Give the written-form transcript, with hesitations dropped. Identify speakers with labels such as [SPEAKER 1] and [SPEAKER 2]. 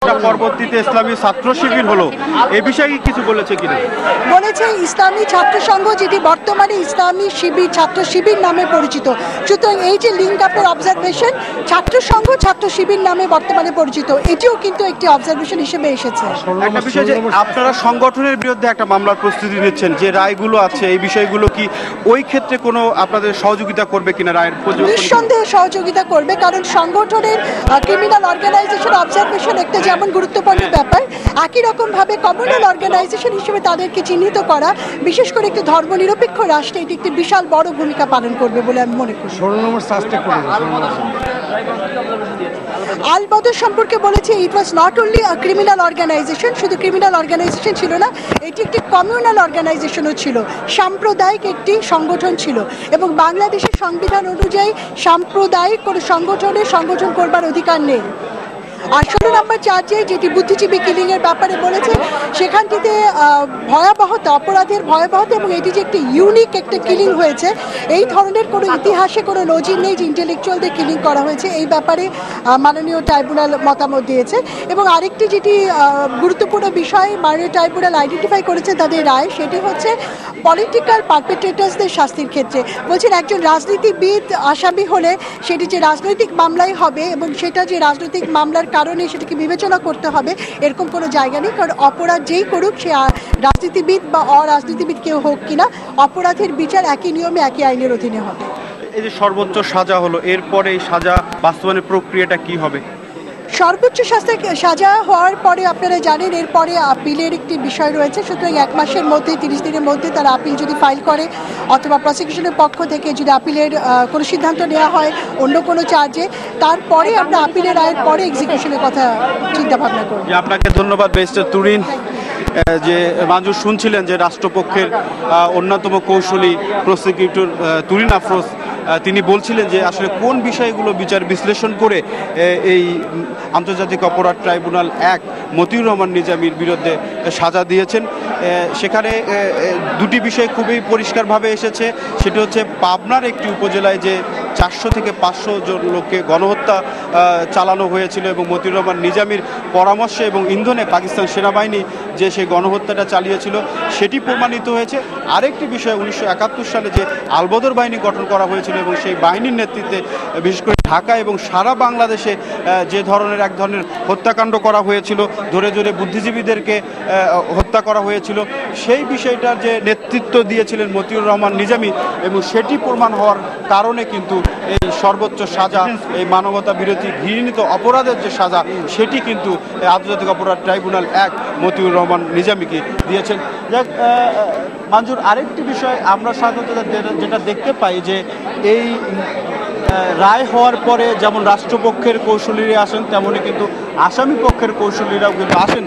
[SPEAKER 1] পরবর্তীতে ইসলামী ছাত্র শিবির হলো, এই বিষয়ে কিছু বলেছে কিনা?
[SPEAKER 2] বলেছে ইসলামী ছাত্র সংঘ, যেটি বর্তমানে ইসলামী শিবির ছাত্র শিবির নামে পরিচিত। সুতরাং এই যে লিঙ্ক আপের অবজারভেশন, ছাত্র সংঘ ছাত্র শিবির নামে বর্তমানে পরিচিত, এটিও কিন্তু একটি অবজারভেশন হিসেবে এসেছে।
[SPEAKER 1] একটা বিষয় যে আপনারা সংগঠনের বিরুদ্ধে একটা মামলার প্রস্তুতি নিচ্ছেন, যে রায়গুলো আছে এই বিষয়গুলো কি ওই ক্ষেত্রে কোনো আপনাদের সহযোগিতা করবে কিনা? রায়ের
[SPEAKER 2] নিঃসন্দেহে সহযোগিতা করবে, কারণ সংগঠনের ক্রিমিনাল অর্গানাইজেশন অবজারভেশন একটা যেমন গুরুত্বপূর্ণ ব্যাপার, একই রকমভাবে কমিউনাল অর্গানাইজেশন হিসেবে তাদেরকে চিহ্নিত করা, বিশেষ করে একটি ধর্মনিরপেক্ষ রাষ্ট্রে এটি একটি বিশাল বড় ভূমিকা পালন করবে বলে আমি মনে করি। আল বদর সম্পর্কে বলেছে it was not only a criminal organization, শুধু ক্রিমিনাল অর্গানাইজেশন ছিল না, এটি একটি কমিউনাল অর্গানাইজেশনও ছিল, সাম্প্রদায়িক একটি সংগঠন ছিল, এবং বাংলাদেশের সংবিধান অনুযায়ী সাম্প্রদায়িক কোনো সংগঠন করবার অধিকার নেই। আর 16 নম্বর চার্জে যেটি বুদ্ধিজীবী কিলিংয়ের ব্যাপারে বলেছে, সেখানটিতে ভয়াবহতা, অপরাধের ভয়াবহতা, এবং এটি যে একটি ইউনিক একটা কিলিং হয়েছে, এই ধরনের কোনো ইতিহাসে কোনো নজির নেই যে ইন্টেলেকচুয়ালদের কিলিং করা হয়েছে, এই ব্যাপারে মাননীয় ট্রাইব্যুনাল মতামত দিয়েছে। এবং আরেকটি যেটি গুরুত্বপূর্ণ বিষয় মাননীয় ট্রাইব্যুনাল আইডেন্টিফাই করেছে তাদের রায়, সেটি হচ্ছে পলিটিক্যাল পারপেট্রেটার্সদের শাস্তির ক্ষেত্রে। বলছেন একজন রাজনীতিবিদ আসামি হলে সেটি যে রাজনৈতিক মামলাই হবে, এবং সেটা যে রাজনৈতিক মামলার কারণে সেটাকে বিবেচনা করতে হবে, এরকম কোনো জায়গা নেই। কারণ অপরাধ যেই করুক, সে রাজনীতিবিদ বা অরাজনীতিবিদ কেউ হোক কিনা, অপরাধের বিচার একই নিয়মে একই আইনের অধীনে হবে।
[SPEAKER 1] এই যে সর্বোচ্চ সাজা হলো, এরপরে এই সাজা বাস্তবায়নের প্রক্রিয়াটা কি হবে?
[SPEAKER 2] সর্বোচ্চ সাজা হওয়ার পরে আপনারা জানেন এরপরে আপিলের একটি বিষয় রয়েছে। সুতরাং 1 মাসের মধ্যে, 30 দিনের মধ্যে তারা আপিল যদি ফাইল করে, অথবা প্রসিকিউশনের পক্ষ থেকে যদি আপিলের কোনো সিদ্ধান্ত নেওয়া হয় অন্য কোনো চার্জে, তারপরে আমরা আপিলের রায়ের পরে এক্সিকিউশনের কথা চিন্তা ভাবনা করব।
[SPEAKER 1] আপনাকে ধন্যবাদ ব্যারিস্টার তুরিন। যে মাজুর শুনছিলেন যে রাষ্ট্রপক্ষের অন্যতম কৌশলী প্রসিকিউটর তুরিন আফরোজ, তিনি বলছিলেন যে আসলে কোন বিষয়গুলো বিচার বিশ্লেষণ করে এই আন্তর্জাতিক অপরাধ ট্রাইব্যুনাল 1 মতিউর রহমান নিজামীর বিরুদ্ধে সাজা দিয়েছেন। সেখানে দুটি বিষয় খুবই পরিষ্কারভাবে এসেছে। সেটি হচ্ছে পাবনার একটি উপজেলায় যে 400 থেকে 500 জন লোককে গণহত্যা চালানো হয়েছিল, এবং মতিউর রহমান নিজামীর পরামর্শে এবং ইন্ধনে পাকিস্তান সেনাবাহিনী যে সেই গণহত্যাটা চালিয়েছিল, সেটি প্রমাণিত হয়েছে। আরেকটি বিষয়, 1971 সালে যে আলবদর বাহিনী গঠন করা হয়েছিল, এবং সেই বাহিনীর নেতৃত্বে বিশেষ করে ঢাকা এবং সারা বাংলাদেশে যে এক ধরনের হত্যাকাণ্ড করা হয়েছিল, ধরে ধরে বুদ্ধিজীবীদেরকে হত্যা করা হয়েছিল, সেই বিষয়টার যে নেতৃত্ব দিয়েছিলেন মতিউর রহমান নিজামী, এবং সেটি প্রমাণ হওয়ার কারণে কিন্তু এই সর্বোচ্চ সাজা, এই মানবতা বিরোধী ঘৃণিত অপরাধের যে সাজা, সেটি কিন্তু আন্তর্জাতিক অপরাধ ট্রাইব্যুনাল 1 মতিউর রহমান নিজামীকে দিয়েছেন। যাক মঞ্জুর, আরেকটি বিষয় আমরা সাধারণত যেটা দেখতে পাই যে এই রায় হওয়ার পরে যেমন রাষ্ট্রপক্ষের কৌশলীরা আসেন, তেমনই কিন্তু আসামি পক্ষের কৌশলীরাও কিন্তু আসেন।